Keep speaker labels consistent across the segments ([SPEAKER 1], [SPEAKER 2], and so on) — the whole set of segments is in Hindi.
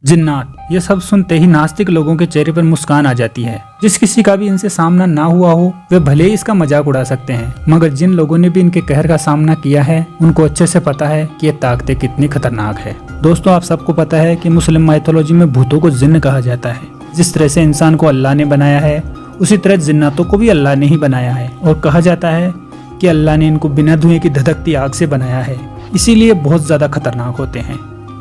[SPEAKER 1] जिन्नात, ये सब सुनते ही नास्तिक लोगों के चेहरे पर मुस्कान आ जाती है। जिस किसी का भी इनसे सामना ना हुआ हो वे भले ही इसका मजाक उड़ा सकते हैं, मगर जिन लोगों ने भी इनके कहर का सामना किया है उनको अच्छे से पता है कि ये ताकतें कितनी खतरनाक है। दोस्तों, आप सबको पता है कि मुस्लिम माइथोलॉजी में भूतों को जिन्न कहा जाता है। जिस तरह से इंसान को अल्लाह ने बनाया है उसी तरह जिन्नातों को भी अल्लाह ने ही बनाया है, और कहा जाता है कि अल्लाह ने इनको बिना धुएं की धधकती आग से बनाया है, इसीलिए बहुत ज्यादा खतरनाक होते हैं।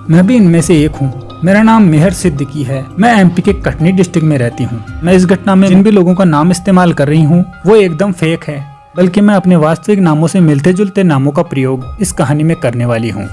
[SPEAKER 1] मैं भी इनमें से एक हूँ। मेरा नाम मेहर सिद्दीकी है। मैं एमपी के कटनी डिस्ट्रिक्ट में रहती हूँ। मैं इस घटना में जिन भी लोगों का नाम इस्तेमाल कर रही हूँ वो एकदम फेक है, बल्कि मैं अपने वास्तविक नामों से मिलते जुलते नामों का प्रयोग इस कहानी में करने वाली हूँ।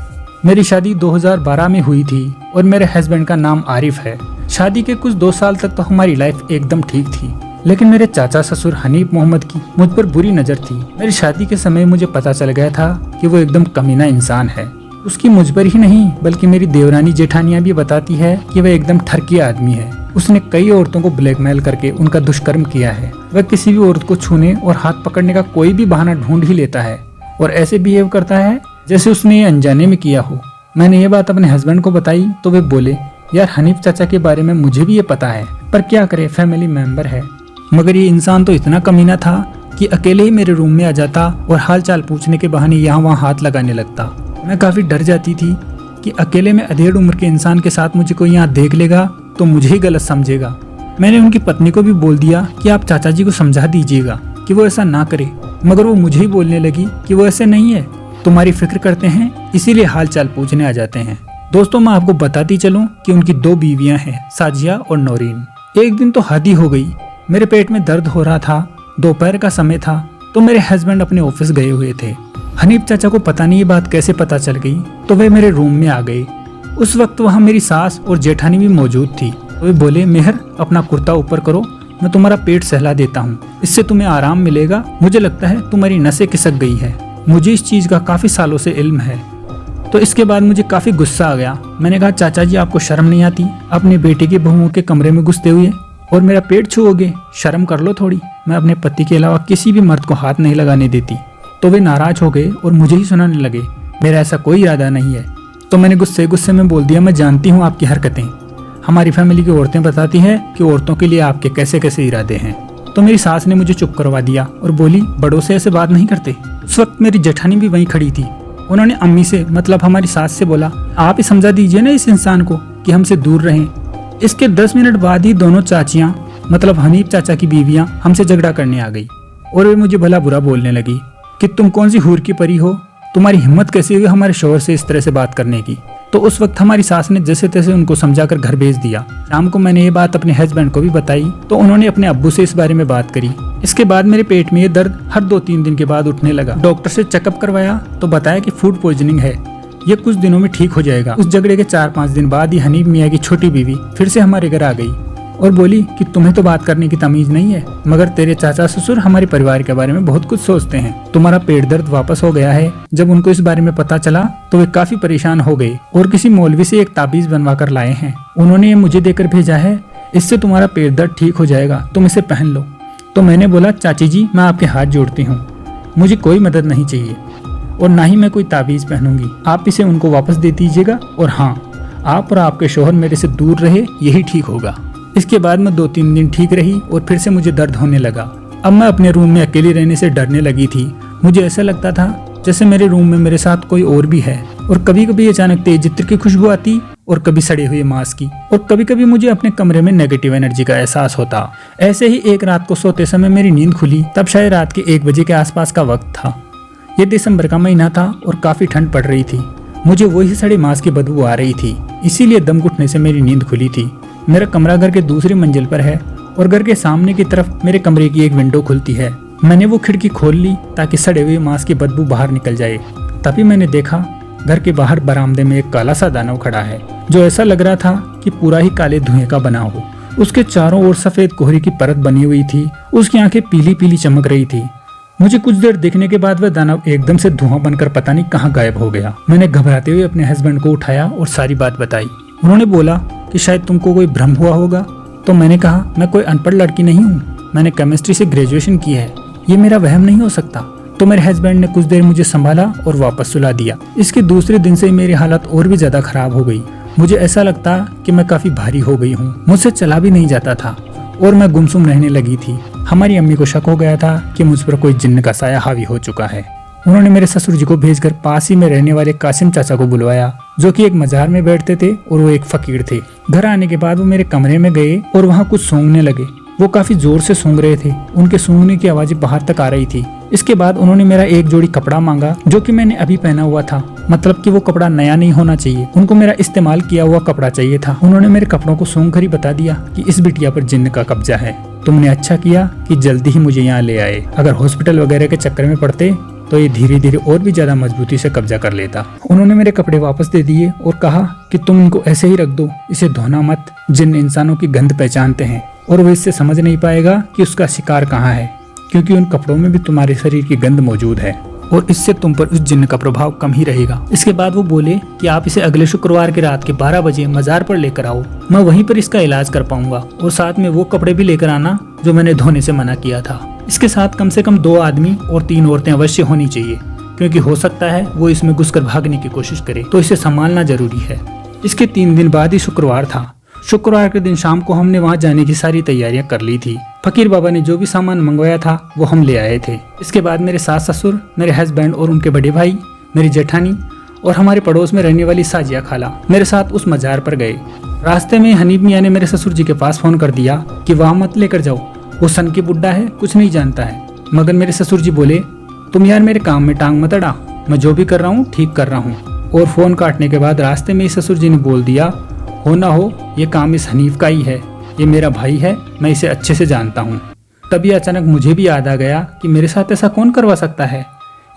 [SPEAKER 1] मेरी शादी 2012 में हुई थी और मेरे हस्बैंड का नाम आरिफ है। शादी के कुछ 2 साल तक तो हमारी लाइफ एकदम ठीक थी, लेकिन मेरे चाचा ससुर हनीफ मोहम्मद की मुझ पर बुरी नजर थी। मेरी शादी के समय मुझे पता चल गया था कि वो एकदम कमीना इंसान है। उसकी मुझ पर ही नहीं बल्कि मेरी देवरानी जेठानियां भी बताती है कि वह एकदम ठरकी आदमी है। उसने कई औरतों को ब्लैकमेल करके उनका दुष्कर्म किया है। वह किसी भी औरत को छूने और हाथ पकड़ने का कोई भी बहाना ढूंढ ही लेता है और ऐसे बिहेव करता है जैसे उसने ये अनजाने में किया हो। मैंने ये बात अपने हस्बैंड को बताई तो वे बोले, यार हनीफ चाचा के बारे में मुझे भी ये पता है, पर क्या करे, फैमिली मेंबर है। मगर ये इंसान तो इतना कमीना था कि अकेले ही मेरे रूम में आ जाता और हाल चाल पूछने के बहाने यहाँ वहाँ हाथ लगाने लगता। मैं काफी डर जाती थी कि अकेले में अधेड़ उम्र के इंसान के साथ मुझे कोई यहाँ देख लेगा तो मुझे ही गलत समझेगा। मैंने उनकी पत्नी को भी बोल दिया कि आप चाचा जी को समझा दीजिएगा कि वो ऐसा ना करे, मगर वो मुझे ही बोलने लगी कि वो ऐसे नहीं है, तुम्हारी फिक्र करते हैं इसीलिए हाल चाल पूछने आ जाते हैं। दोस्तों, मैं आपको बताती चलूं कि उनकी 2 बीवियां हैं, साजिया और नौरीन। एक दिन तो हद ही हो गई, मेरे पेट में दर्द हो रहा था। दोपहर का समय था तो मेरे हस्बैंड अपने ऑफिस गए हुए थे। हनीफ चाचा को पता नहीं ये बात कैसे पता चल गई तो वे मेरे रूम में आ गए। उस वक्त वहाँ मेरी सास और जेठानी भी मौजूद थी। वे बोले, मेहर अपना कुर्ता ऊपर करो, मैं तुम्हारा पेट सहला देता हूँ, इससे तुम्हें आराम मिलेगा। मुझे लगता है तुम्हारी नसें खिसक गई है। मुझे इस चीज का काफी सालों से इल्म है। तो इसके बाद मुझे काफी गुस्सा आ गया। मैंने कहा, चाचा जी आपको शर्म नहीं आती अपने बेटे के बहुओं के कमरे में घुसते हुए और मेरा पेट छुओगे? शर्म कर लो थोड़ी। मैं अपने पति के अलावा किसी भी मर्द को हाथ नहीं लगाने देती। तो वे नाराज हो गए और मुझे ही सुनाने लगे, मेरा ऐसा कोई इरादा नहीं है। तो मैंने गुस्से में बोल दिया, मैं जानती हूँ आपकी हरकतें। हमारी फैमिली की औरतें बताती हैं कि औरतों के लिए आपके कैसे कैसे इरादे हैं। तो मेरी सास ने मुझे चुप करवा दिया और बोली, बड़ों से ऐसे बात नहीं करते। उस वक्त मेरी जेठानी भी वहीं खड़ी थी। उन्होंने अम्मी से, मतलब हमारी सास से बोला, आप ही समझा दीजिए ना इस इंसान को कि हमसे दूर रहें। इसके 10 मिनट बाद ही दोनों चाचियां, मतलब हनीफ चाचा की बीवियां, हमसे झगड़ा करने आ गई और वे मुझे भला बुरा बोलने लगी कि तुम कौन सी हूर की परी हो, तुम्हारी हिम्मत कैसे हुई हमारे शोहर से इस तरह से बात करने की। तो उस वक्त हमारी सास ने जैसे तैसे उनको समझाकर घर भेज दिया। शाम को मैंने ये बात अपने हस्बैंड को भी बताई तो उन्होंने अपने अब्बू से इस बारे में बात करी। इसके बाद मेरे पेट में ये दर्द हर 2-3 दिन के बाद उठने लगा। डॉक्टर से चेकअप करवाया तो बताया कि फूड पॉइजनिंग है, ये कुछ दिनों में ठीक हो जाएगा। उस झगड़े के 4-5 दिन बाद ही हनीफ मियाँ की छोटी बीवी फिर से हमारे घर आ गई और बोली कि तुम्हें तो बात करने की तमीज नहीं है, मगर तेरे चाचा ससुर हमारे परिवार के बारे में बहुत कुछ सोचते हैं। तुम्हारा पेट दर्द वापस हो गया है। जब उनको इस बारे में पता चला तो वे काफी परेशान हो गए और किसी मौलवी से एक ताबीज बनवा कर लाए हैं। उन्होंने ये मुझे देकर भेजा है, इससे तुम्हारा पेट दर्द ठीक हो जाएगा, तुम इसे पहन लो। तो मैंने बोला, चाची जी मैं आपके हाथ जोड़ती हूँ, मुझे कोई मदद नहीं चाहिए और ना ही मैं कोई ताबीज पहनूंगी। आप इसे उनको वापस दे दीजिएगा और हाँ, आप और आपके शोहर मेरे से दूर रहे, यही ठीक होगा। इसके बाद मैं 2-3 दिन ठीक रही और फिर से मुझे दर्द होने लगा। अब मैं अपने रूम में अकेली रहने से डरने लगी थी। मुझे ऐसा लगता था जैसे मेरे रूम में मेरे साथ कोई और भी है और कभी कभी अचानक तेज इत्र की खुशबू आती और कभी सड़े हुए मांस की, और कभी कभी मुझे अपने कमरे में नेगेटिव एनर्जी का एहसास होता। ऐसे ही एक रात को सोते समय मेरी नींद खुली, तब शायद रात के 1 बजे के आसपास का वक्त था। ये दिसंबर का महीना था और काफी ठंड पड़ रही थी। मुझे वही सड़े मांस की बदबू आ रही थी, इसीलिए दम घुटने से मेरी नींद खुली थी। मेरा कमरा घर के दूसरी मंजिल पर है और घर के सामने की तरफ मेरे कमरे की एक विंडो खुलती है। मैंने वो खिड़की खोल ली ताकि सड़े हुए मांस की बदबू बाहर निकल जाए। तभी मैंने देखा घर के बाहर बरामदे में एक काला सा दानव खड़ा है, जो ऐसा लग रहा था कि पूरा ही काले धुएं का बना हो। उसके चारों ओर सफेद कोहरे की परत बनी हुई थी। उसकी आंखें पीली पीली चमक रही थी। मुझे कुछ देर देखने के बाद वह दानव एकदम से धुआं बनकर पता नहीं कहाँ गायब हो गया। मैंने घबराते हुए अपने हस्बैंड को उठाया और सारी बात बताई। उन्होंने बोला कि शायद तुमको कोई भ्रम हुआ होगा। तो मैंने कहा, मैं कोई अनपढ़ लड़की नहीं हूँ, मैंने केमिस्ट्री से ग्रेजुएशन की है, ये मेरा वहम नहीं हो सकता। तो मेरे हस्बैंड ने कुछ देर मुझे संभाला और वापस सुला दिया। इसके दूसरे दिन से मेरी हालत और भी ज्यादा खराब हो गई मुझे ऐसा लगता कि मैं काफी भारी हो गई हूँ, मुझसे चला भी नहीं जाता था और मैं गुमसुम रहने लगी थी। हमारी अम्मी को शक हो गया था कि मुझ पर कोई जिन्न का साया हावी हो चुका है। उन्होंने मेरे ससुर जी को भेजकर पास ही में रहने वाले कासिम चाचा को बुलवाया, जो कि एक मजार में बैठते थे और वो एक फकीर थे। घर आने के बाद वो मेरे कमरे में गए और वहाँ कुछ सूंघने लगे। वो काफी जोर से सूंघ रहे थे, उनके सूंघने की आवाजें बाहर तक आ रही थी। इसके बाद उन्होंने मेरा एक जोड़ी कपड़ा मांगा, जो कि मैंने अभी पहना हुआ था, मतलब कि वो कपड़ा नया नहीं होना चाहिए, उनको मेरा इस्तेमाल किया हुआ कपड़ा चाहिए था। उन्होंने मेरे कपड़ों को सूंघ कर ही बता दिया कि इस बिटिया पर जिन्न का कब्जा है। तुमने अच्छा किया कि जल्दी ही मुझे यहाँ ले आए, अगर हॉस्पिटल वगैरह के चक्कर में पड़ते तो ये धीरे धीरे और भी ज्यादा मजबूती से कब्जा कर लेता। उन्होंने मेरे कपड़े वापस दे दिए और कहा कि तुम इनको ऐसे ही रख दो, इसे धोना मत। जिन्न इंसानों की गंध पहचानते हैं और वो इससे समझ नहीं पाएगा कि उसका शिकार कहाँ है, क्योंकि उन कपड़ों में भी तुम्हारे शरीर की गंध मौजूद है और इससे तुम पर उस जिन्न का प्रभाव कम ही रहेगा। इसके बाद वो बोले कि आप इसे अगले शुक्रवार की रात के 12 बजे मजार पर लेकर आओ, मैं वहीं पर इसका इलाज कर पाऊंगा और साथ में वो कपड़े भी लेकर आना जो मैंने धोने से मना किया था। इसके साथ कम से कम 2 आदमी और 3 औरतें अवश्य होनी चाहिए, क्योंकि हो सकता है वो इसमें घुसकर भागने की कोशिश करे, तो इसे संभालना जरूरी है। इसके 3 दिन बाद ही शुक्रवार था। शुक्रवार के दिन शाम को हमने वहाँ जाने की सारी तैयारियां कर ली थी। फकीर बाबा ने जो भी सामान मंगवाया था वो हम ले आए थे। इसके बाद मेरे सास ससुर, मेरे हस्बैंड और उनके बड़े भाई, मेरी जेठानी और हमारे पड़ोस में रहने वाली साजिया खाला मेरे साथ उस मजार पर गए। रास्ते में हनीफ मियाँ ने मेरे ससुर जी के पास फोन कर दिया कि वहाँ मत लेकर जाओ, वो सन की बुड्ढा है, कुछ नहीं जानता है। मगर मेरे ससुर जी बोले, तुम यार मेरे काम में टांग मत अड़ा, मैं जो भी कर रहा हूँ ठीक कर रहा हूँ। और फोन काटने के बाद रास्ते में ससुर जी ने बोल दिया, हो ना हो ये काम इस हनीफ का ही है, ये मेरा भाई है, मैं इसे अच्छे से जानता हूँ। तभी अचानक मुझे भी याद आ गया कि मेरे साथ ऐसा कौन करवा सकता है,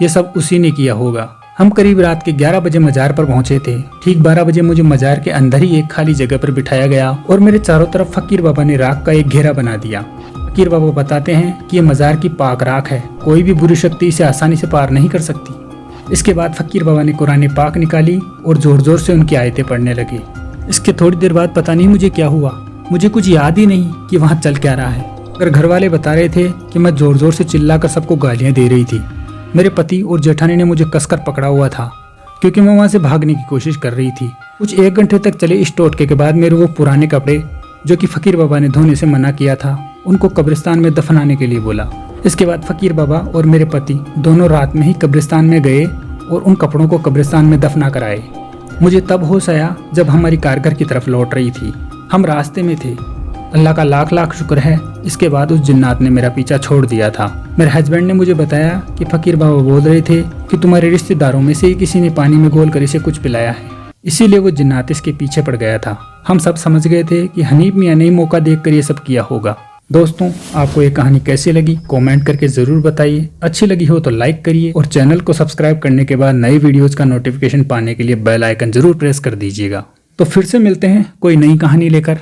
[SPEAKER 1] ये सब उसी ने किया होगा। हम करीब रात के 11 बजे मजार पर पहुंचे थे। ठीक 12 बजे मुझे मजार के अंदर ही एक खाली जगह पर बिठाया गया और मेरे चारों तरफ फकीर बाबा ने राख का एक घेरा बना दिया। फकीर बाबा बताते हैं कि ये मजार की पाक राख है, कोई भी बुरी शक्ति इसे आसानी से पार नहीं कर सकती। इसके बाद फकीर बाबा ने कुरान पाक निकाली और जोर जोर से उनकी आयतें पढ़ने लगे। इसके थोड़ी देर बाद पता नहीं मुझे क्या हुआ, मुझे कुछ याद ही नहीं कि वहाँ चल क्या रहा है। अगर घर वाले बता रहे थे कि मैं जोर जोर से चिल्लाकर सबको गालियाँ दे रही थी। मेरे पति और जेठानी ने मुझे कसकर पकड़ा हुआ था, क्योंकि मैं वहाँ से भागने की कोशिश कर रही थी। कुछ 1 घंटे तक चले इस टोटके के बाद मेरे वो पुराने कपड़े जो कि फकीर बाबा ने धोने से मना किया था, उनको कब्रिस्तान में दफनाने के लिए बोला। इसके बाद फकीर बाबा और मेरे पति दोनों रात में ही कब्रिस्तान में गए और उन कपड़ों को कब्रिस्तान में दफना कर आए। मुझे तब होश आया जब हमारी कार घर की तरफ लौट रही थी। हम रास्ते में थे। अल्लाह का लाख लाख शुक्र है, इसके बाद उस जिन्नात ने मेरा पीछा छोड़ दिया था। मेरे हस्बैंड ने मुझे बताया कि फकीर बाबा बोल रहे थे कि तुम्हारे रिश्तेदारों में से ही किसी ने पानी में घोल कर इसे कुछ पिलाया है, इसीलिए वो जिन्नात इसके पीछे पड़ गया था। हम सब समझ गए थे कि हनीफ मियाँ ने मौका देखकर ये सब किया होगा। दोस्तों, आपको ये कहानी कैसी लगी कमेंट करके जरूर बताइए। अच्छी लगी हो तो लाइक करिए और चैनल को सब्सक्राइब करने के बाद नई वीडियोस का नोटिफिकेशन पाने के लिए बेल आइकन जरूर प्रेस कर दीजिएगा। तो फिर से मिलते हैं कोई नई कहानी लेकर।